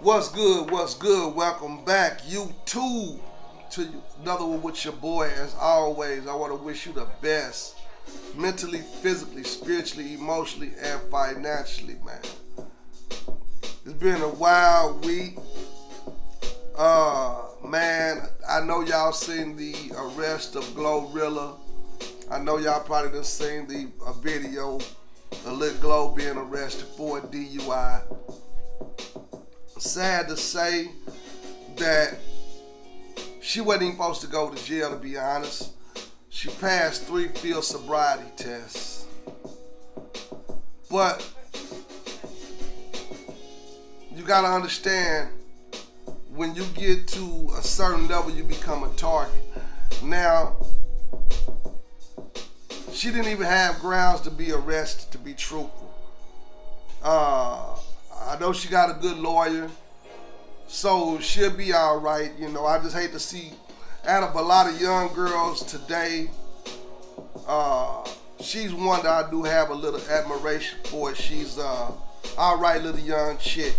What's good? What's good? Welcome back, YouTube, to another one with your boy. As always, I want to wish you the best, mentally, physically, spiritually, emotionally, and financially, man. It's been a wild week. Man, I know y'all seen the arrest of Glorilla. I know y'all probably done seen the video of Lil Glow being arrested for a DUI. Sad to say that she wasn't even supposed to go to jail, to be honest. She passed 3 field sobriety tests. But you gotta understand, when you get to a certain level, you become a target. Now, she didn't even have grounds to be arrested, to be truthful. I know she got a good lawyer, so she'll be all right. You know, I just hate to see, out of a lot of young girls today, she's one that I do have a little admiration for. She's all right little young chick.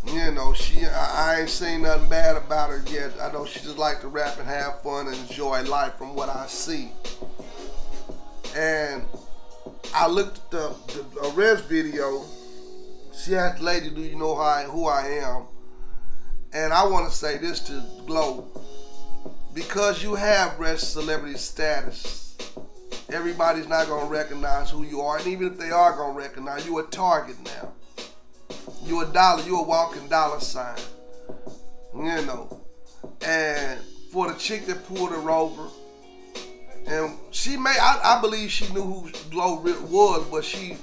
You know, I ain't seen nothing bad about her yet. I know she just like to rap and have fun and enjoy life from what I see. And I looked at the arrest video. She asked the lady, do you know who I am? And I want to say this to Glow. Because you have rest celebrity status, everybody's not going to recognize who you are. And even if they are going to recognize, you're a target now. You're a dollar. You're a walking dollar sign. You know. And for the chick that pulled her over, and I believe she knew who Glow was, but she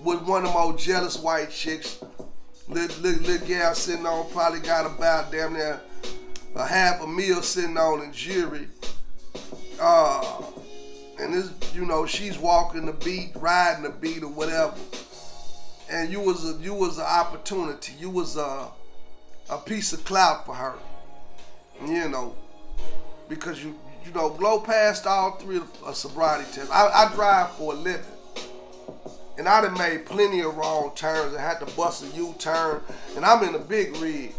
was one of the most jealous white chicks. Little gal sitting on, probably got about damn near a $500,000 sitting on in jewelry. And this, you know, she's walking the beat, riding the beat or whatever. And you was an opportunity. You was a piece of clout for her. You know, because you know, Glow passed all 3 sobriety tests. I drive for a living. And I done made plenty of wrong turns and had to bust a U-turn. And I'm in a big rig.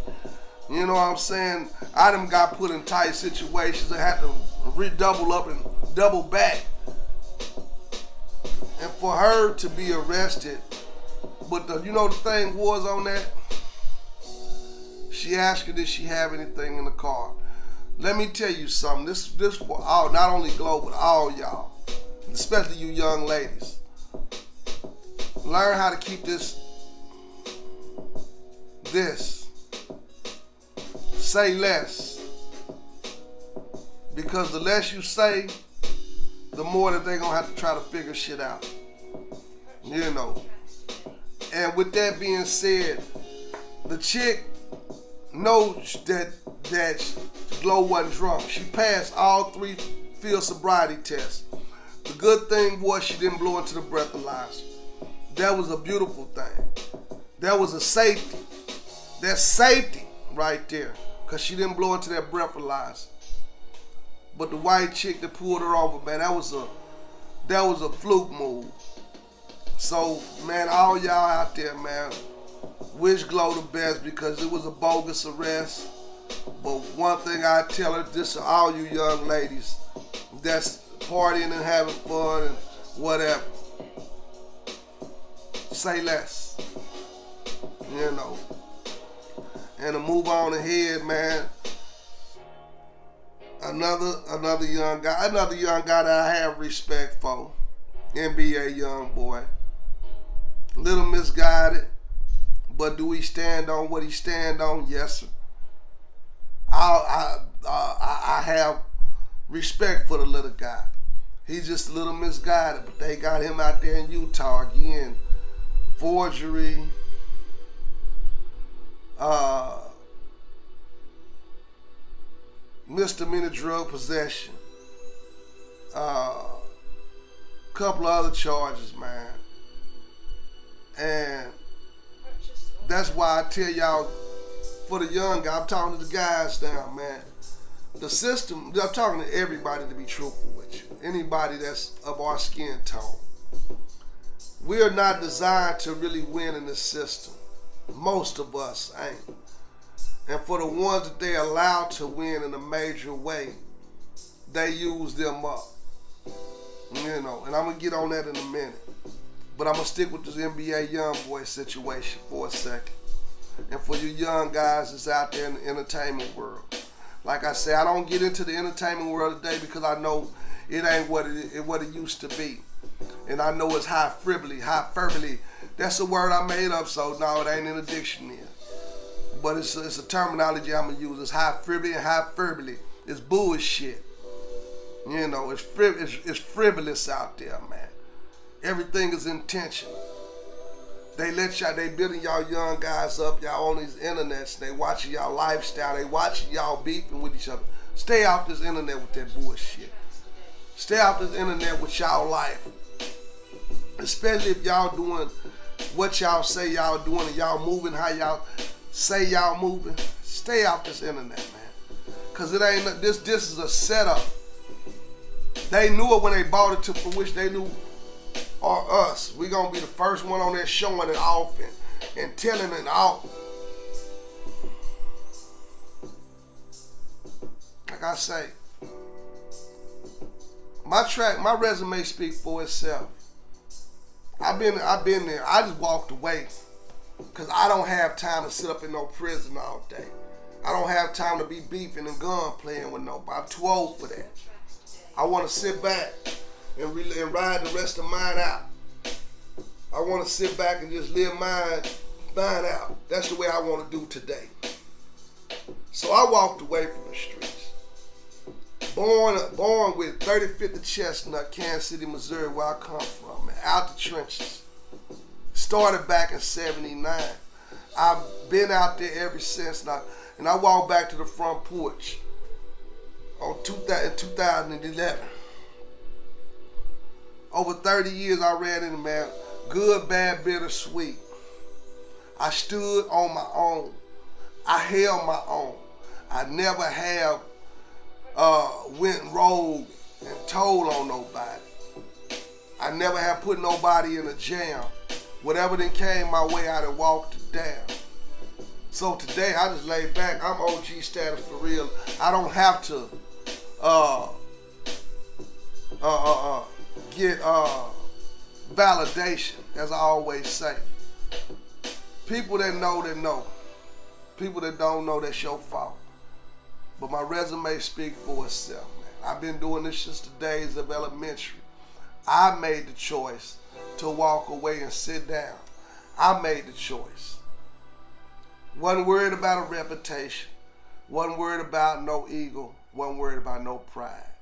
You know what I'm saying? I done got put in tight situations and had to redouble up and double back. And for her to be arrested, but you know the thing was on that? She asked her, did she have anything in the car? Let me tell you something. This for all, not only Glow, but all y'all. Especially you young ladies. Learn how to keep this. Say less. Because the less you say, the more that they're going to have to try to figure shit out. You know. And with that being said, the chick knows that Glow wasn't drunk. She passed all 3 field sobriety tests. The good thing was she didn't blow into the breathalyzer. That was a beautiful thing. That was a safety. That's safety right there. Because she didn't blow into that breathalyzer. But the white chick that pulled her over, man, that was a fluke move. So, man, all y'all out there, man, wish Glow the best because it was a bogus arrest. But one thing I tell her, this to all you young ladies that's partying and having fun and whatever. Say less. You know. And to move on ahead, man. Another young guy that I have respect for. NBA young boy. Little misguided. But do he stand on what he stand on? Yes, sir. I have respect for the little guy. He's just a little misguided, but they got him out there in Utah again. Forgery, misdemeanor drug possession, couple of other charges, man. And that's why I tell y'all, for the young guy, I'm talking to the guys now, man. The system, I'm talking to everybody to be truthful with you. Anybody that's of our skin tone. We are not designed to really win in this system. Most of us ain't. And for the ones that they allowed to win in a major way, they use them up. You know, and I'm going to get on that in a minute. But I'm going to stick with this NBA YoungBoy situation for a second. And for you young guys that's out there in the entertainment world. Like I said, I don't get into the entertainment world today because I know it ain't what it used to be. And I know it's hyperbole. That's a word I made up, so no, it ain't in the dictionary. But it's a terminology I'm going to use. It's hyperbole and hyperbole. It's bullshit. You know, it's frivolous out there, man. Everything is intentional. They building y'all young guys up, y'all on these internets, they watching y'all lifestyle, they watching y'all beefing with each other. Stay off this internet with that bullshit. Stay off this internet with y'all life. Especially if y'all doing what y'all say y'all doing and y'all moving how y'all say y'all moving. Stay off this internet, man. Cause it ain't this is a setup. They knew it when they bought it to fruition. They knew, or us, we gonna be the first one on there showing it off and telling it off. Like I say, my resume speaks for itself. I've been there. I just walked away because I don't have time to sit up in no prison all day. I don't have time to be beefing and gun playing with nobody. I'm too old for that. I want to sit back and ride the rest of mine out. I want to sit back and just live mine out. That's the way I want to do today. So I walked away from the streets. Born with 3050 Chestnut, Kansas City, Missouri, where I come from, man, out the trenches. Started back in '79. I've been out there ever since, and I walked back to the front porch in 2011. Over 30 years I ran in, man. Good, bad, bitter, sweet. I stood on my own. I held my own. I never have went rogue and told on nobody. I never have put nobody in a jam. Whatever then came my way, I'd have walked it down. So today I just lay back. I'm OG status for real. I don't have to get validation, as I always say. People that know, they know. People that don't know, that's your fault. But my resume speaks for itself, man. I've been doing this since the days of elementary. I made the choice to walk away and sit down. I made the choice. Wasn't worried about a reputation. Wasn't worried about no ego. Wasn't worried about no pride.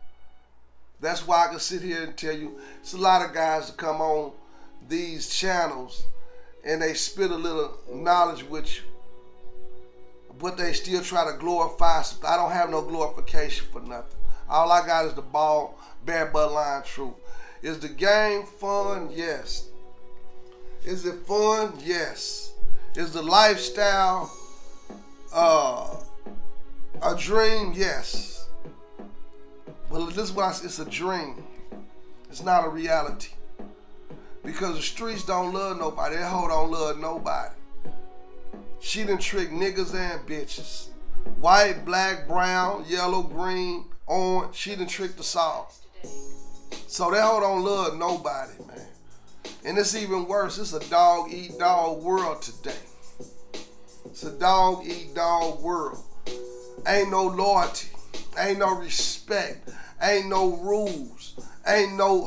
That's why I can sit here and tell you, it's a lot of guys that come on these channels and they spit a little knowledge with you, but they still try to glorify something. I don't have no glorification for nothing. All I got is the ball, bare bloodline truth. Is the game fun? Yes. Is it fun? Yes. Is the lifestyle a dream? Yes. But this is why it's a dream. It's not a reality. Because the streets don't love nobody. That hoe don't love nobody. She done tricked niggas and bitches. White, black, brown, yellow, green, orange. She done tricked us all. So that hoe don't love nobody, man. And it's even worse. It's a dog-eat-dog world today. It's a dog-eat-dog world. Ain't no loyalty. Ain't no respect. Ain't no rules. Ain't no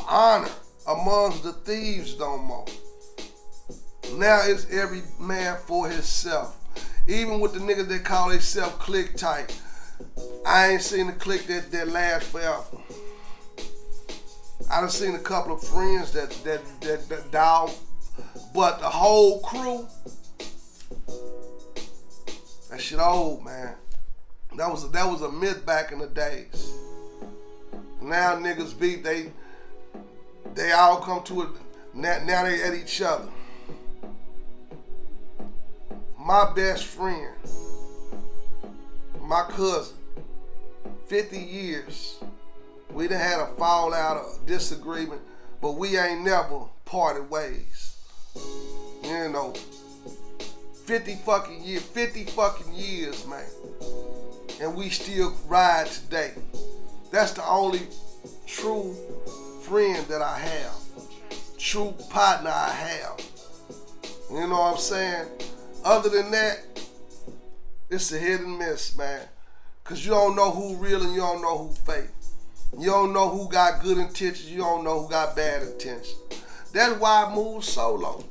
honor amongst the thieves no more. Now it's every man for himself. Even with the niggas that call themselves click tight, I ain't seen a click that last forever. I done seen a couple of friends that died, but the whole crew, that shit old, man. That was a myth back in the days. Now niggas beef, they all come to it. Now they at each other. My best friend, my cousin, 50 years. We done had a fallout, a disagreement, but we ain't never parted ways. You know, 50 fucking years, man. And we still ride today. That's the only true friend that I have. True partner I have. You know what I'm saying? Other than that, it's a hit and miss, man. Cause you don't know who real and you don't know who fake. You don't know who got good intentions, you don't know who got bad intentions. That's why I move solo.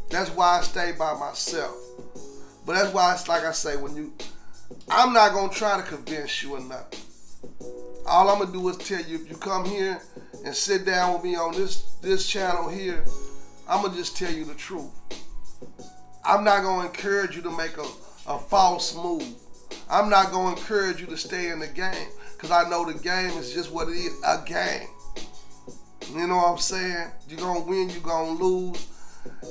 That's why I stay by myself. But that's why it's like I say, I'm not gonna try to convince you or nothing. All I'm gonna do is tell you, if you come here and sit down with me on this channel here, I'm gonna just tell you the truth. I'm not gonna encourage you to make a false move. I'm not gonna encourage you to stay in the game, because I know the game is just what it is, a game. You know what I'm saying? You're gonna win, you're gonna lose.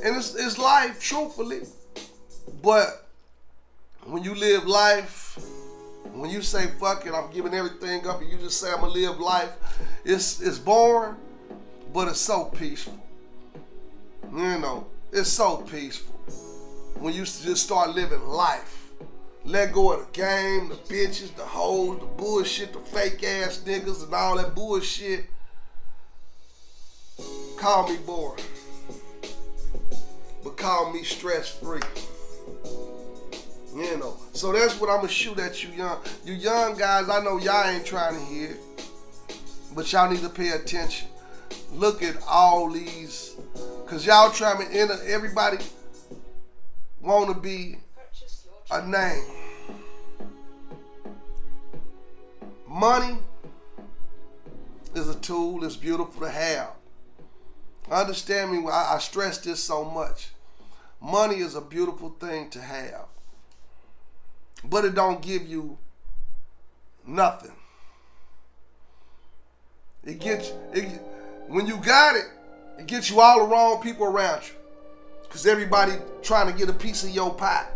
And it's life, truthfully. But when you live life, when you say fuck it, I'm giving everything up, and you just say I'm gonna live life, it's boring, but it's so peaceful. You know, it's so peaceful. When you just start living life. Let go of the game, the bitches, the hoes, the bullshit, the fake ass niggas and all that bullshit. Call me boring. But call me stress free. You know. So that's what I'm gonna shoot at you young. You young guys, I know y'all ain't trying to hear it. But y'all need to pay attention. Look at all these. Cause y'all trying to enter, everybody wanna be a name. Money is a tool. It's beautiful to have. Understand me, I stress this so much. Money is a beautiful thing to have. But it don't give you nothing. When you got it, it gets you all the wrong people around you. Because everybody trying to get a piece of your pie.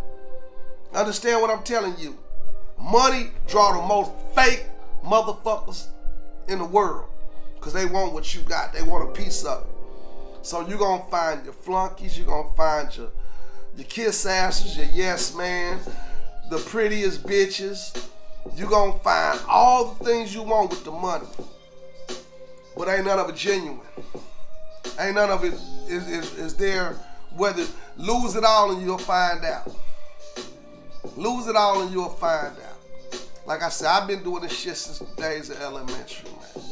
Understand what I'm telling you? Money draw the most fake motherfuckers in the world. Because they want what you got. They want a piece of it. So you're going to find your flunkies. You're going to find your kiss asses, your yes man, the prettiest bitches. You're going to find all the things you want with the money. But ain't none of it genuine. Ain't none of it is there. Whether lose it all and you'll find out. Lose it all and you'll find out. Like I said, I've been doing this shit since the days of elementary, man.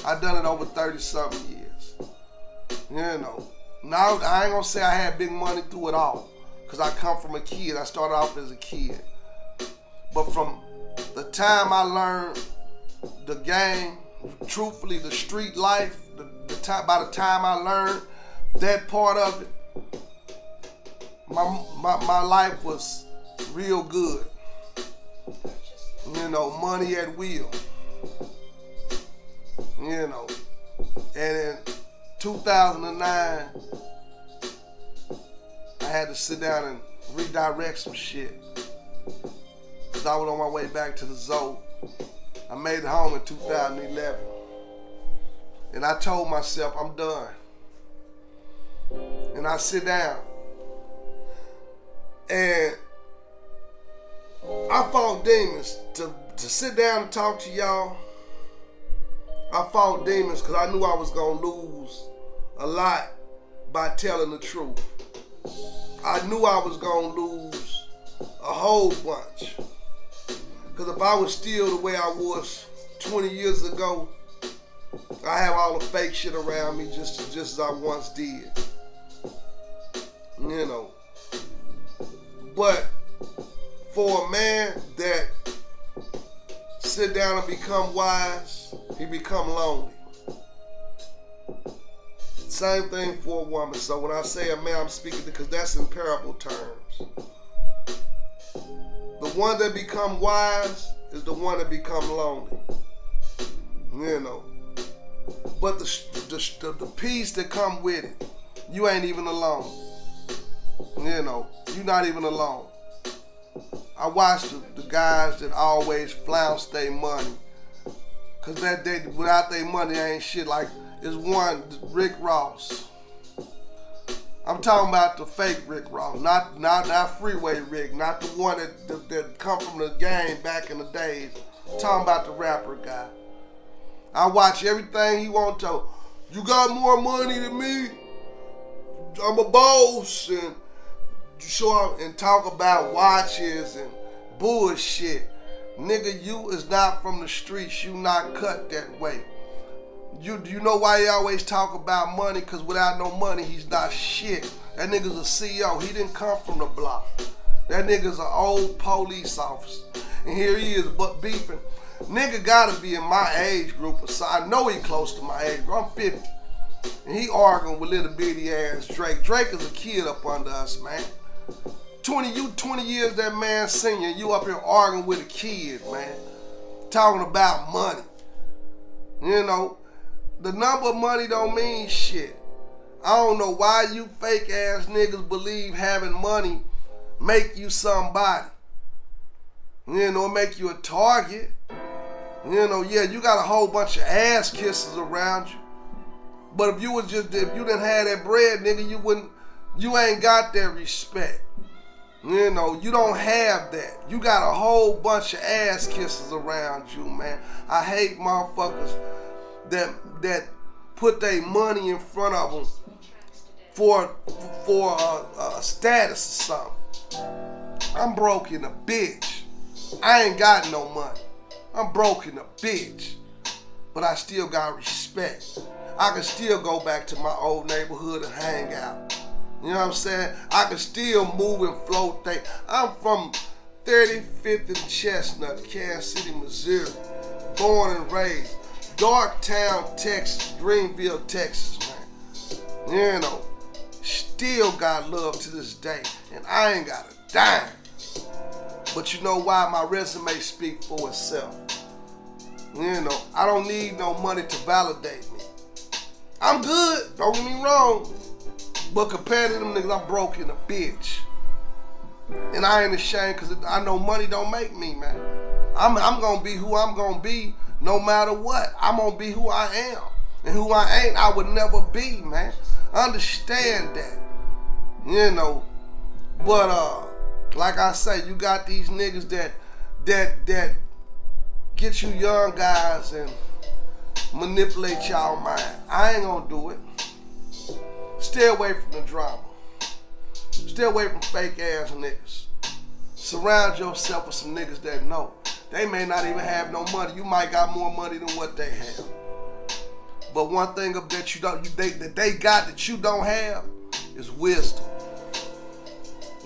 I've done it over 30-something years. You know. Now, I ain't gonna say I had big money through it all. Because I come from a kid. I started off as a kid. But from the time I learned the game, truthfully, the street life, by the time I learned that part of it, my life was real good. You know, money at will. You know. And in 2009, I had to sit down and redirect some shit. Because I was on my way back to the zoo. I made it home in 2011. And I told myself, I'm done. And I sit down. And I fought demons to sit down and talk to y'all. I fought demons because I knew I was going to lose a lot by telling the truth. I knew I was going to lose a whole bunch. Because if I was still the way I was 20 years ago, I have all the fake shit around me just as I once did. You know. But for a man that sit down and become wise, he become lonely. Same thing for a woman. So when I say a man, I'm speaking because that's in parable terms. The one that become wise is the one that become lonely. You know. But the peace that come with it, you ain't even alone. You know, you're not even alone. I watch the guys that always flounce their money. Cause that they without their money ain't shit. Like there's one, Rick Ross. I'm talking about the fake Rick Ross, not Freeway Rick, not the one that come from the game back in the days. I'm talking about the rapper guy. I watch everything he want to. You got more money than me. I'm a boss, and talk about watches and bullshit. Nigga, you is not from the streets. You not cut that way. You know why he always talk about money? Because without no money, he's not shit. That nigga's a CEO. He didn't come from the block. That nigga's an old police officer. And here he is but beefing. Nigga gotta be in my age group. So I know he close to my age group. I'm 50. And he arguing with little bitty ass Drake. Drake is a kid up under us, man. 20 years that man senior. You up here arguing with a kid, man. Talking about money. You know. The number of money don't mean shit. I don't know why you fake ass niggas believe having money make you somebody. You know, make you a target. You know, yeah, you got a whole bunch of ass kisses around you. But if you didn't have that bread, nigga, you ain't got that respect. You know, you don't have that. You got a whole bunch of ass kisses around you, man. I hate motherfuckers that put their money in front of them for a status or something. I'm broke in a bitch. I ain't got no money. I'm broke in a bitch. But I still got respect. I can still go back to my old neighborhood and hang out. You know what I'm saying? I can still move and float things. I'm from 35th and Chestnut, Kansas City, Missouri. Born and raised. Darktown, Texas, Greenville, Texas, man. You know, still got love to this day. And I ain't got a dime. But you know why? My resume speaks for itself. You know, I don't need no money to validate me. I'm good, don't get me wrong. But compared to them niggas, I'm broke in a bitch. And I ain't ashamed because I know money don't make me, man. I'm going to be who I'm going to be. No matter what, I'm gonna be who I am. And who I ain't, I would never be, man. Understand that. You know. But like I say, you got these niggas that get you young guys and manipulate y'all mind. I ain't gonna do it. Stay away from the drama. Stay away from fake ass niggas. Surround yourself with some niggas that know. They may not even have no money. You might got more money than what they have. But one thing that they got that you don't have is wisdom.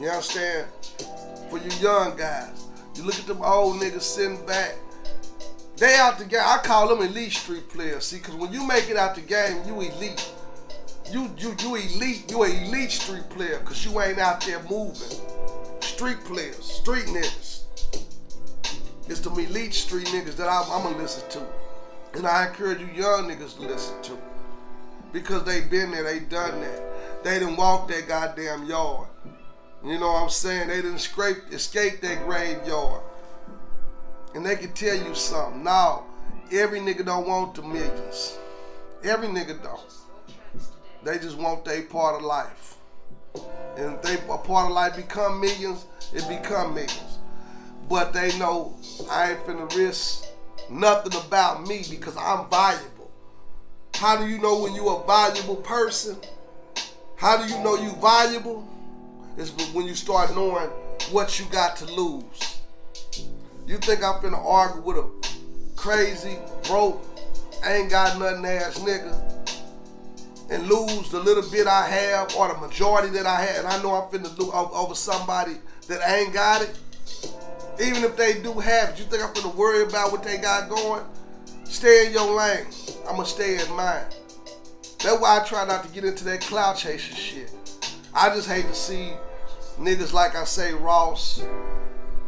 You understand? For you young guys, you look at them old niggas sitting back. They out the game. I call them elite street players. See, because when you make it out the game, you elite. You elite. You an elite street player because you ain't out there moving. Street players, street niggas. It's the elite street niggas that I'm going to listen to. And I encourage you young niggas to listen to. Because they been there, they done that. They done walked that goddamn yard. You know what I'm saying? They done escape that graveyard. And they can tell you something. Now, every nigga don't want the millions. Every nigga don't. They just want their part of life. And if a part of life become millions, it become millions. But they know I ain't finna risk nothing about me because I'm valuable. How do you know when you a valuable person? How do you know you valuable? It's when you start knowing what you got to lose. You think I'm finna argue with a crazy, broke, ain't got nothing ass nigga and lose the little bit I have or the majority that I have, and I know I'm finna do over somebody that ain't got it? Even if they do have it, you think I'm finna worry about what they got going? Stay in your lane. I'ma stay in mine. That's why I try not to get into that clout chasing shit. I just hate to see niggas like I say Ross.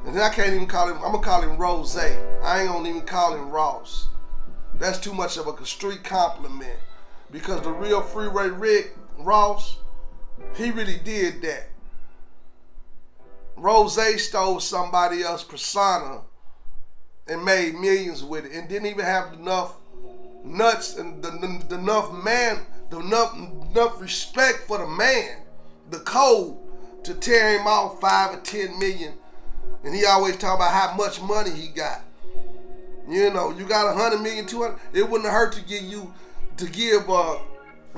And then I can't even call him, I'm gonna call him Rose. I ain't gonna even call him Ross. That's too much of a street compliment. Because the real Freeway Rick Ross, he really did that. Rose stole somebody else's persona and made millions with it and didn't even have enough nuts and enough respect for the man the code to tear him off 5 or 10 million. And he always talk about how much money he got. You know, you got 100 million, 200. It wouldn't hurt to give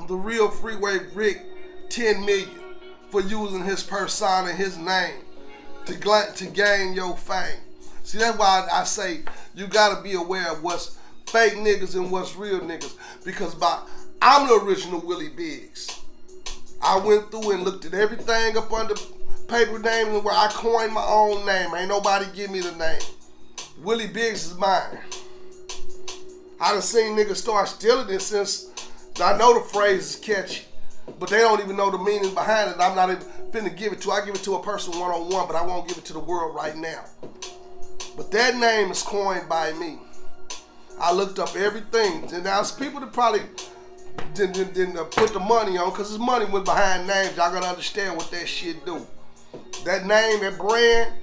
the real Freeway Rick 10 million for using his persona, his name to gain your fame. See, that's why I say you gotta be aware of what's fake niggas and what's real niggas. Because I'm the original Willie Biggs. I went through and looked at everything up under paper names and where I coined my own name. Ain't nobody give me the name. Willie Biggs is mine. I done seen niggas start stealing it since I know the phrase is catchy, but they don't even know the meaning behind it. I'm not even finna give it to. I give it to a person one-on-one, but I won't give it to the world right now. But that name is coined by me. I looked up everything, and now it's people that probably didn't put the money on, because this money went behind names. Y'all gotta understand what that shit do. That name, that brand,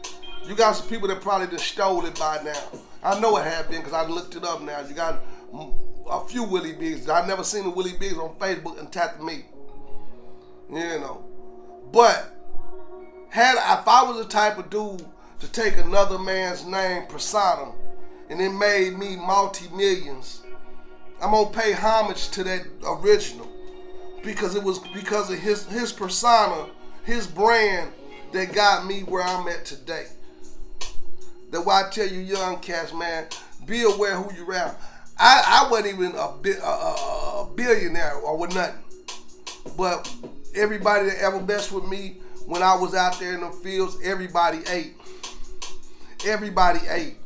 you got some people that probably just stole it by now. I know it had been because I looked it up now. You got a few Willie Biggs. I've never seen a Willie Biggs on Facebook and tapped me. You know. But if I was the type of dude to take another man's name, persona, and it made me multi-millions, I'm gonna pay homage to that original. Because it was because of his persona, his brand, that got me where I'm at today. That's why I tell you young cats, man, be aware who you around. I wasn't even a billionaire or with nothing. But everybody that ever messed with me when I was out there in the fields, everybody ate. Everybody ate.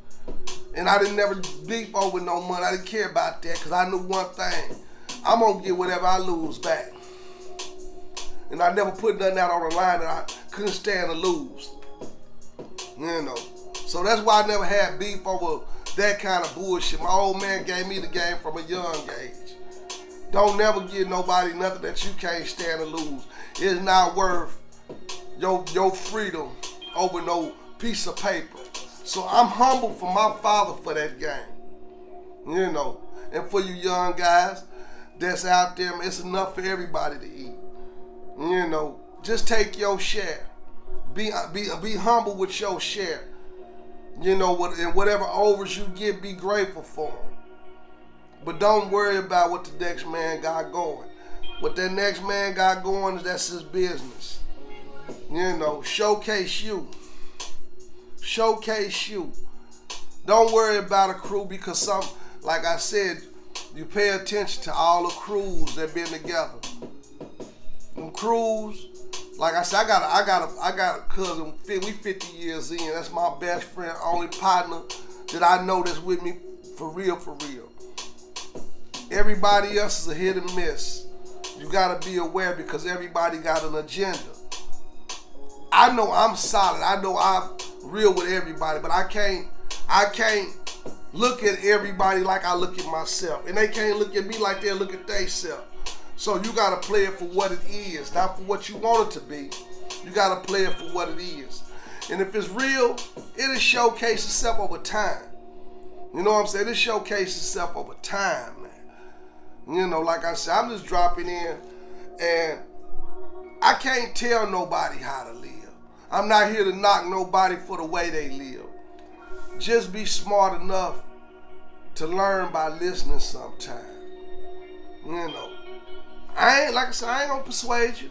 And I didn't never beef over no money. I didn't care about that because I knew one thing. I'm going to get whatever I lose back. And I never put nothing out on the line that I couldn't stand to lose. You know. So that's why I never had beef over that kind of bullshit. My old man gave me the game from a young age. Don't never give nobody nothing that you can't stand to lose. It's not worth your freedom over no piece of paper. So I'm humble for my father for that game. You know. And for you young guys that's out there, it's enough for everybody to eat. You know. Just take your share. Be humble with your share. You know, and whatever overs you get, be grateful for them. But don't worry about what the next man got going. What that next man got going, that's his business. You know, showcase you. Showcase you. Don't worry about a crew because like I said, you pay attention to all the crews that been together. Them crews, like I said, I got a cousin. We 50 years in. That's my best friend, only partner that I know that's with me for real, for real. Everybody else is a hit and miss. You gotta be aware because everybody got an agenda. I know I'm solid. I know I'm real with everybody, but I can't look at everybody like I look at myself, and they can't look at me like they look at themselves. So you gotta play it for what it is, not for what you want it to be. You gotta play it for what it is. And if it's real, it'll showcase itself over time. You know what I'm saying? It'll showcase itself over time, man. You know, like I said, I'm just dropping in, and I can't tell nobody how to live. I'm not here to knock nobody for the way they live. Just be smart enough to learn by listening sometime. You know. Like I said, I ain't gonna persuade you.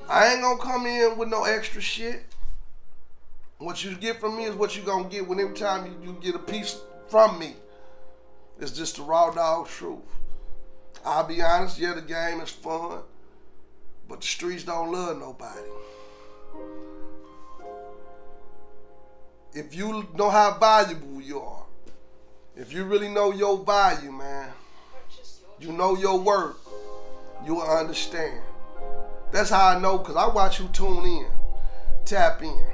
I ain't gonna come in with no extra shit. What you get from me is what you gonna get when every time you get a piece from me. It's just the raw dog truth. I'll be honest, yeah, the game is fun, but the streets don't love nobody. If you know how valuable you are, if you really know your value, man, you know your worth, you will understand. That's how I know, because I watch you tune in, tap in.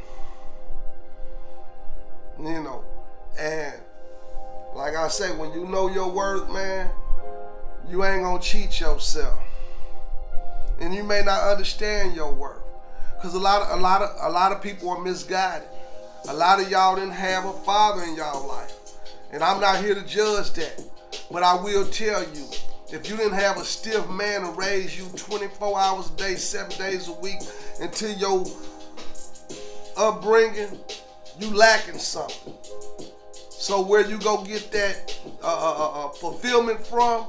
You know, and like I say, when you know your worth, man, you ain't gonna cheat yourself. And you may not understand your worth, because a lot of people are misguided. A lot of y'all didn't have a father in y'all life, and I'm not here to judge that, but I will tell you, if you didn't have a stiff man to raise you 24 hours a day, 7 days a week into your upbringing, you lacking something. So where you go get that fulfillment from,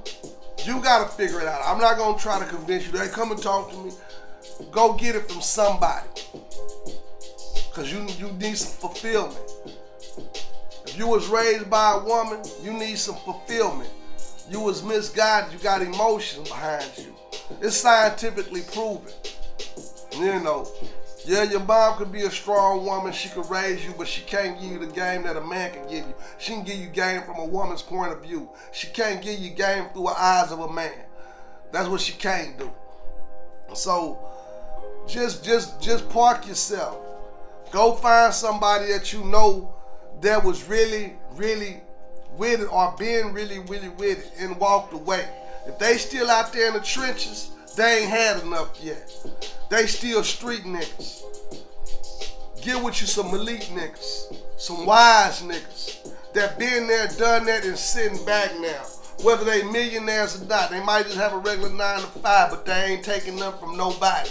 you gotta figure it out. I'm not gonna try to convince you. Hey, come and talk to me. Go get it from somebody, cause you need some fulfillment. If you was raised by a woman, you need some fulfillment. You was misguided. You got emotions behind you. It's scientifically proven. You know. Yeah, your mom could be a strong woman, she could raise you, but she can't give you the game that a man can give you. She can give you game from a woman's point of view. She can't give you game through the eyes of a man. That's what she can't do. So just park yourself. Go find somebody that you know that was really, really with it or being really, really with it and walked away. If they still out there in the trenches, they ain't had enough yet. They still street niggas. Get with you some elite niggas, some wise niggas that been there, done that, and sitting back now. Whether they millionaires or not, they might just have a regular 9 to 5, but they ain't taking nothing from nobody.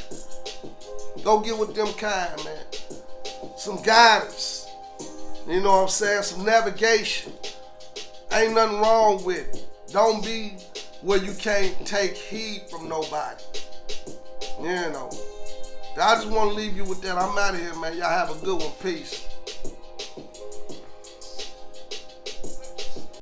Go get with them kind, man. Some guidance. You know what I'm saying? Some navigation. Ain't nothing wrong with it. Don't be where you can't take heed from nobody. You know. I just want to leave you with that. I'm out of here, man. Y'all have a good one. Peace.